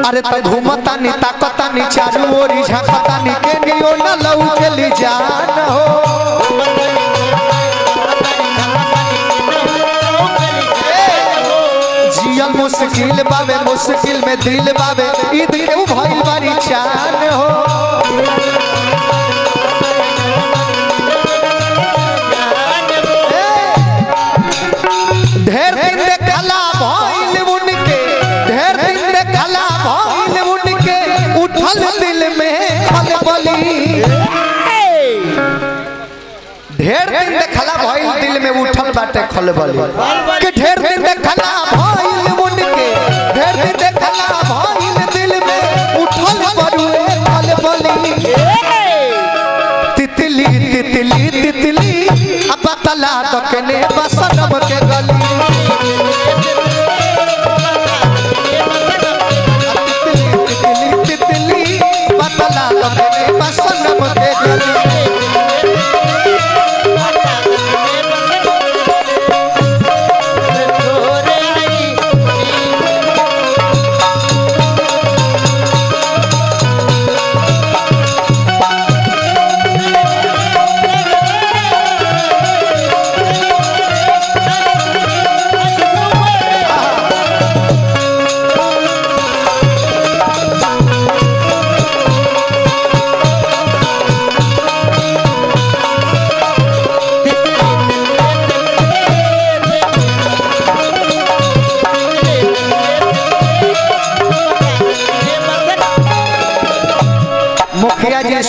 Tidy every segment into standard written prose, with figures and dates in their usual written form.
अरे तो घूमता नी ताकता नी चारू ओरी झांकता नी के नियो न लऊ के ली जान हो जियल मुश्किल बाबे मुश्किल में दिल बाबे ईद के भइल बारी चान हो ढेर दिन देखला भइल उनके ढेर दिन देखला भइल उनके उठल दिल में खलबली ढेर दिन देखला भइल दिल में उठल बाटे खलबली के ढेर दिन देखला भइल उनके ढेर दिन देखला भइल दिल में उठल बरुए खलबली तितली तितली तितली अब तला दकने बसनम के गली तितली तितली बतला दकने बसनम के गली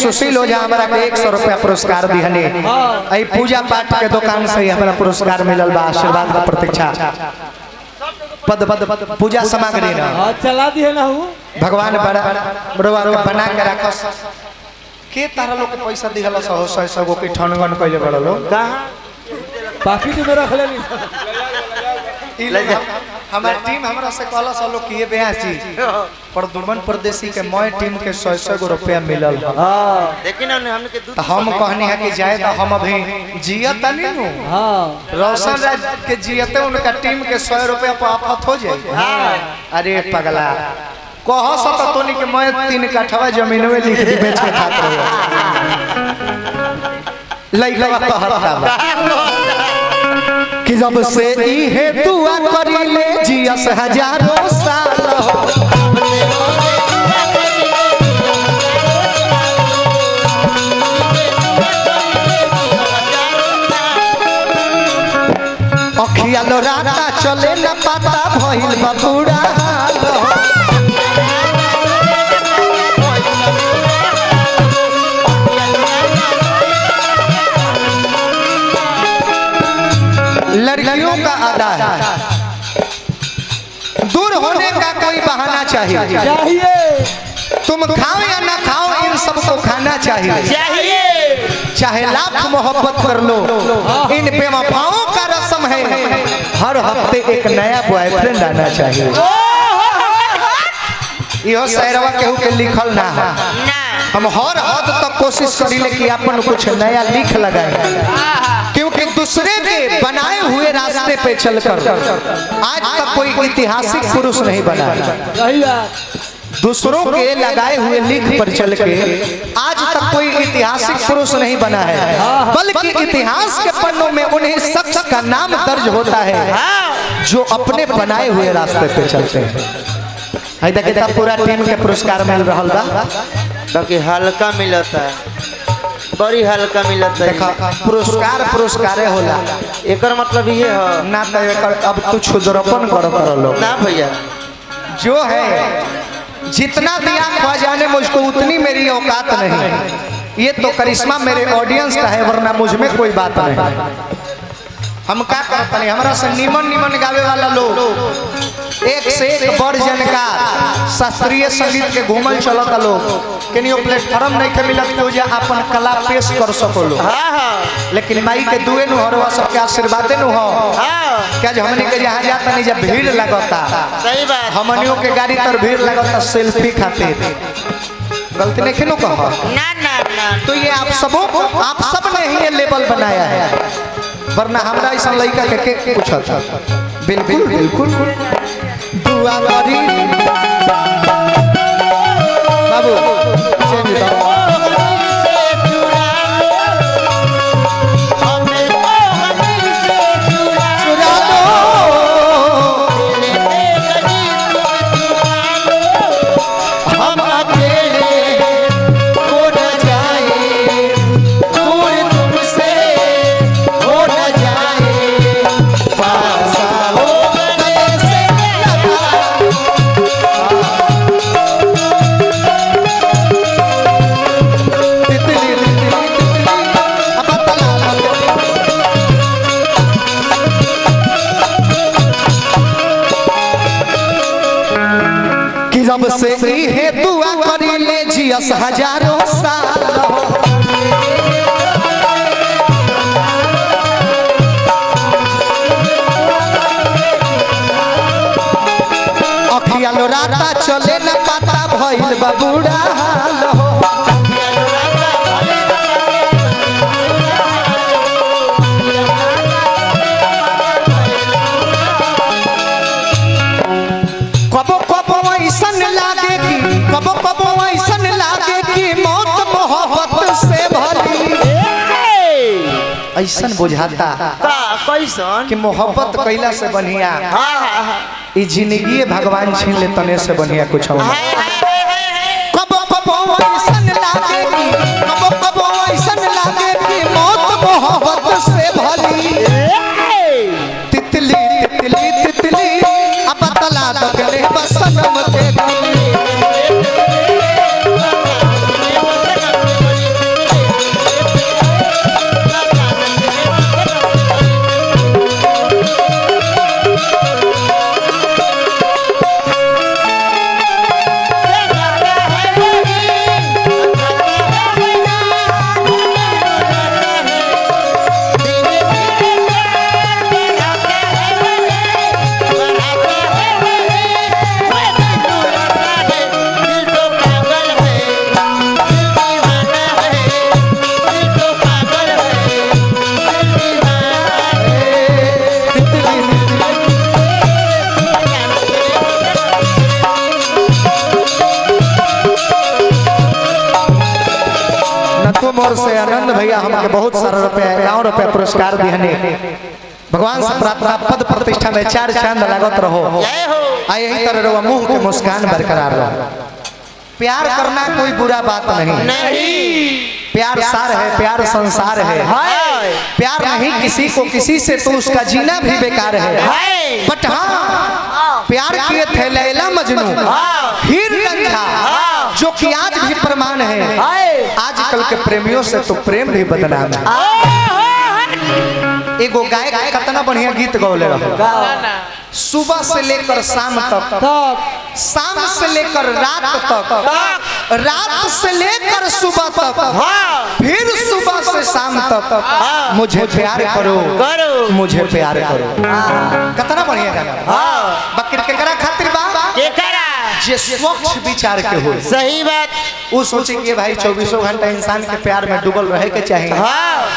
सुशील हो जा हमरा के 100 रुपया पुरस्कार दिहने आई पूजा पाठ के दुकान से हमरा पुरस्कार मिलल बा आशीर्वाद का प्रतीक्षा पद पद पूजा सामग्री ना हां चला दिए ना हूं भगवान बड़ा बड़वा के बना के रखस के तारा लोग के पैसा दिहल 100 गो के ठनगन कइले बड़ लोग कहां बाकी तो रख ले हमार टीम हमरा से कहला सा लोग किए बेहासी पर दुर्मन परदेसी के मय टीम के 100 गो रुपया मिलल हां देखिन हमने के तो हम कहनी है कि जाए तो हम अभी जियत नहीं नु हां रोशन राज के जियते उनका टीम के 100 रुपया पर आफत हो जाए हां अरे पगला कह सत तोनी के मय 3 कठवा जमीनवे लिख दी बेच के खात रहे लइका कहता कि जब से ई है दुआ करी ले जियस हजारों साल हो अखिया लोराता चले न पाता भइल बबूढ़ा हाल हो लड़कियों का अदा है दूर होने का कोई बहाना चाहिए तुम खाओ या ना खाओ इन सबको खाना चाहिए चाहे लाख मोहब्बत कर लो इन बेवफाओं का रस्म है हर हफ्ते एक नया बॉयफ्रेंड आना चाहिए यो शायरवा केहू के लिखल ना हम हर हद तक कोशिश करिले कि अपन कुछ नया लिख लगाए क्योंकि दूसरे के बनाए हुए रास्ते पे चलकर आज तक कोई ऐतिहासिक पुरुष नहीं बना दूसरों के लगाए हुए लिख पर चल के आज तक कोई ऐतिहासिक पुरुष नहीं बना है बल्कि इतिहास के पन्नों में उन्हीं शख्स का नाम दर्ज होता है जो अपने बनाए हुए रास्ते पे चलते हैं। आई देखिए पूरा टीम के पुरस्कार मिल रहा बा बाकी हल्का मिलता है बड़ी हल्का मिलता है देखा पुरस्कारे होला एकर मतलब ये है ना तो एकर अब तू क्षुद्रपन कर लो ना भैया जो है जितना दिया ख्वाजा ने मुझको उतनी मेरी औकात नहीं ये तो करिश्मा मेरे ऑडियंस का है वरना मुझ में कोई बात नहीं हम क्या करते हैं हमारा से निमन गावे वाला लोग एक से एक बड़ जानकार शास्त्रीय संगीत के घूमल चलता लोग कनियो प्लेटफॉर्म नहीं के मिलत के जे अपन कला पेश कर सको लो लेकिन माई के दुए नु हरवा सबके आशीर्वाद नु हो क्या जो हमने के जहां जाता नहीं जब भीड़ लगता सही बात हमनियों के गाड़ी तर भीड़ लगता सेल्फी खातिर गलती नहीं किनो कहो ना ना ना तो ये आप सब ने ही ये लेवल बनाया है वरना हमरा ऐसा लड़का के पूछा था बिल्कुल दुआ करी तब से इहे दुआ करी ले जियस हजारों साल अखिया लोराता चले न पाता भइल बा बूढ़ा हाल हो कबो कबो ऐसन लागे कि कबो कबो ऐसन लागे कि मौत मोहब्बत से भरी ऐसन बुझाता का कैसन कि मोहब्बत कैला से बढ़िया हाँ हाँ हाँ ई जिंदगी भगवान छीन ले तने से बढ़िया कुछ हो कबो कबो ऐसन लागे कि कबो कबो ऐसन लागे कि मौत मोहब्बत से भरी तितली तितली तितली अब तला दगले बसनम के गली मोर से आनंद भैया हमके बहुत सारा रुपया 51 रुपया पुरस्कार दिहने भगवान से प्रार्थना पद प्रतिष्ठा में 4 चांद लागत रहो आ यही तरह रहो मुंह के मुस्कान बरकरार रहो प्यार करना कोई बुरा बात नहीं प्यार सार है प्यार संसार है प्यार नहीं किसी को किसी से तो उसका जीना भी बेकार है बट हाँ प्यार किए थे लैला मजनू हीर रंझा जो कि आज भी प्रमाण है आजकल के प्रेमियों से तो प्रेम भी बदनाम है एगो गायक कितना बढ़िया गीत गौले रहो सुबह से लेकर शाम तक शाम से लेकर रात तक रात से लेकर सुबह तक फिर सुबह से शाम तक मुझे प्यार करो मुझे प्यार करो कितना बढ़िया गाना बकरी के करा खातिर बा जे स्वच्छ विचार के हो सही बात वो सोचे कि भाई 24 घंटा इंसान के प्यार में डूबल रहे के चाहिए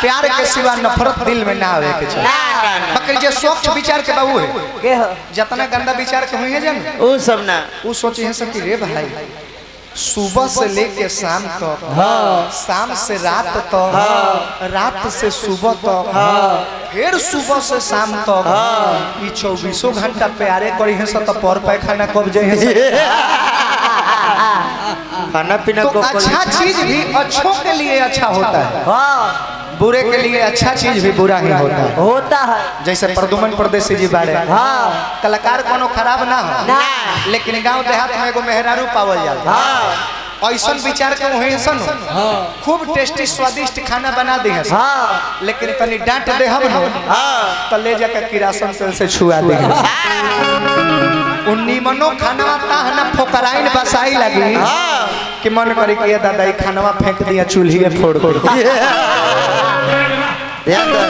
प्यार के सिवा नफरत दिल में ना आवे के चाहिए बकरी जे स्वच्छ विचार के बाबू है जितना गंदा विचार के हुई है जन वो सब ना वो सोचे हैं सब कि रे भाई सुबह से लेके शाम तक शाम से रात तक रात से सुबह तक फिर सुबह से शाम तक ये 24 घंटा प्यारे करी है सब तो पर पैखाना कब जाए खाना पीना तो को अच्छा चीज भी अच्छों के लिए अच्छा होता है बुरे के लिए अच्छा चीज भी बुरा ही होता है जैसे प्रदुमन परदेसी जी बारे कलाकार कोनो खराब ना हो लेकिन गांव देहात में एगो मेहरारू पावल जाला ऐसा विचार के वहीसन खूब टेस्टी स्वादिष्ट खाना बना दी है लेकिन तनी डांट दे हम तो ले जाकर किरासन तेल से छुआ दे उन्नी मनो खाना ताहना फोकराइन बसाई लगी कि मन करी कि दादा खाना फेंक दिया चूल्ही फोड़ फोड़ ध्यान दो